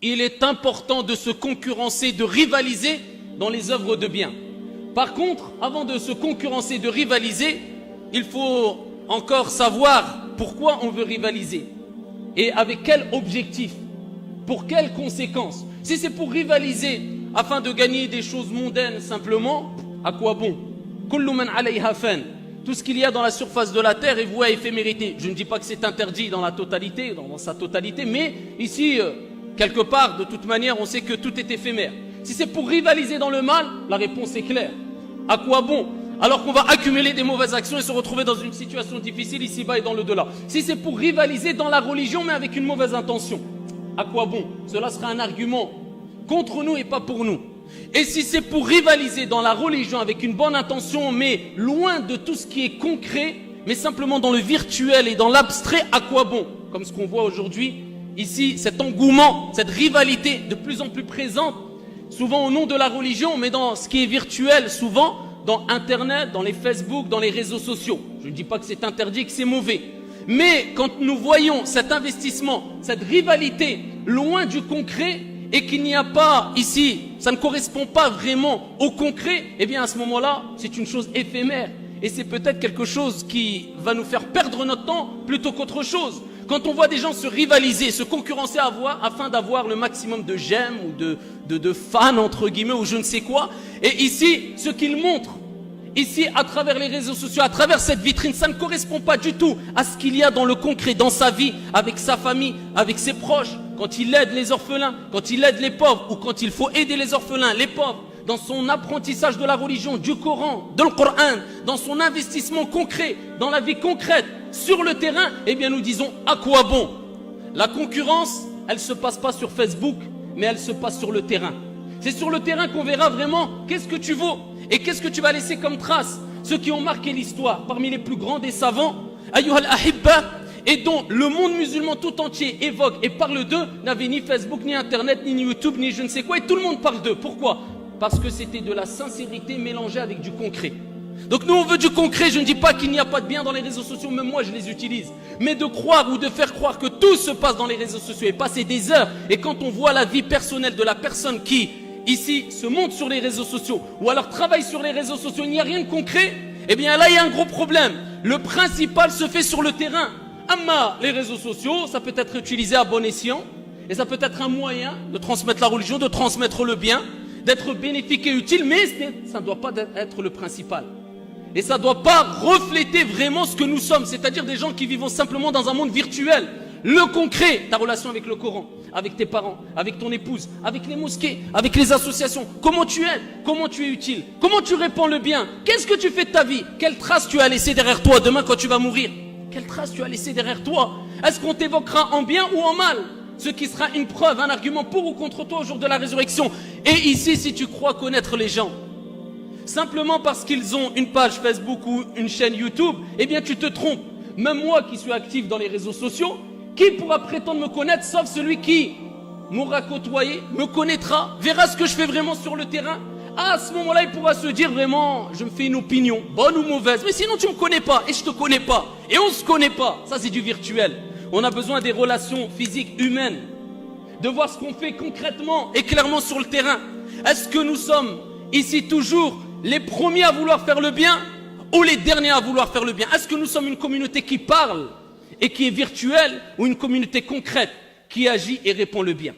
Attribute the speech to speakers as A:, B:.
A: il est important de se concurrencer, de rivaliser dans les œuvres de bien. Par contre, avant de se concurrencer, de rivaliser, il faut encore savoir pourquoi on veut rivaliser et avec quel objectif, pour quelles conséquences. Si c'est pour rivaliser afin de gagner des choses mondaines simplement, à quoi bon? Kullu man alayha fan. Tout ce qu'il y a dans la surface de la terre est voué à éphémérité. Je ne dis pas que c'est interdit dans la totalité, dans sa totalité, mais ici, quelque part, de toute manière, on sait que tout est éphémère. Si c'est pour rivaliser dans le mal, la réponse est claire. À quoi bon? Alors qu'on va accumuler des mauvaises actions et se retrouver dans une situation difficile ici-bas et dans le delà. Si c'est pour rivaliser dans la religion, mais avec une mauvaise intention, à quoi bon? Cela sera un argument contre nous et pas pour nous. Et si c'est pour rivaliser dans la religion avec une bonne intention, mais loin de tout ce qui est concret, mais simplement dans le virtuel et dans l'abstrait, à quoi bon? Comme ce qu'on voit aujourd'hui, ici, cet engouement, cette rivalité de plus en plus présente, souvent au nom de la religion, mais dans ce qui est virtuel, souvent dans Internet, dans les Facebook, dans les réseaux sociaux. Je ne dis pas que c'est interdit, que c'est mauvais. Mais quand nous voyons cet investissement, cette rivalité, loin du concret, et qu'il n'y a pas ici, ça ne correspond pas vraiment au concret, eh bien à ce moment-là, c'est une chose éphémère. Et c'est peut-être quelque chose qui va nous faire perdre notre temps plutôt qu'autre chose. Quand on voit des gens se rivaliser, se concurrencer afin d'avoir le maximum de j'aime ou de fans entre guillemets ou je ne sais quoi. Et ici, ce qu'ils montrent, ici à travers les réseaux sociaux, à travers cette vitrine, ça ne correspond pas du tout à ce qu'il y a dans le concret, dans sa vie, avec sa famille, avec ses proches. Quand il aide les orphelins, quand il aide les pauvres ou quand il faut aider les orphelins, les pauvres, dans son apprentissage de la religion, du Coran, de le Coran, dans son investissement concret, dans la vie concrète, sur le terrain, eh bien nous disons à quoi bon? La concurrence, elle ne se passe pas sur Facebook, mais elle se passe sur le terrain. C'est sur le terrain qu'on verra vraiment qu'est-ce que tu vaux et qu'est-ce que tu vas laisser comme trace. Ceux qui ont marqué l'histoire, parmi les plus grands des savants, Ayyuhal Ahibba, et dont le monde musulman tout entier évoque et parle d'eux, n'avait ni Facebook, ni Internet, ni YouTube, ni je ne sais quoi, et tout le monde parle d'eux. Pourquoi? Parce que c'était de la sincérité mélangée avec du concret. Donc nous on veut du concret, je ne dis pas qu'il n'y a pas de bien dans les réseaux sociaux, même moi je les utilise. Mais de croire ou de faire croire que tout se passe dans les réseaux sociaux et passer des heures, et quand on voit la vie personnelle de la personne qui, ici, se montre sur les réseaux sociaux, ou alors travaille sur les réseaux sociaux, il n'y a rien de concret, eh bien là il y a un gros problème. Le principal se fait sur le terrain. Amma, les réseaux sociaux, ça peut être utilisé à bon escient, et ça peut être un moyen de transmettre la religion, de transmettre le bien, d'être bénéfique et utile, mais ça ne doit pas être le principal. Et ça ne doit pas refléter vraiment ce que nous sommes, c'est-à-dire des gens qui vivent simplement dans un monde virtuel. Le concret, ta relation avec le Coran, avec tes parents, avec ton épouse, avec les mosquées, avec les associations, comment tu aides, comment tu es utile, comment tu répands le bien, qu'est-ce que tu fais de ta vie, quelle trace tu as laissé derrière toi demain quand tu vas mourir, quelle trace tu as laissé derrière toi, est-ce qu'on t'évoquera en bien ou en mal, ce qui sera une preuve, un argument pour ou contre toi au jour de la résurrection. Et ici, si tu crois connaître les gens, simplement parce qu'ils ont une page Facebook ou une chaîne YouTube, eh bien tu te trompes. Même moi qui suis actif dans les réseaux sociaux, qui pourra prétendre me connaître sauf celui qui m'aura côtoyé, me connaîtra, verra ce que je fais vraiment sur le terrain. À ce moment-là, il pourra se dire vraiment, je me fais une opinion, bonne ou mauvaise. Mais sinon, tu ne me connais pas et je ne te connais pas. Et on ne se connaît pas. Ça, c'est du virtuel. On a besoin des relations physiques humaines, de voir ce qu'on fait concrètement et clairement sur le terrain. Est-ce que nous sommes ici toujours les premiers à vouloir faire le bien ou les derniers à vouloir faire le bien? Est-ce que nous sommes une communauté qui parle et qui est virtuelle ou une communauté concrète qui agit et répand le bien?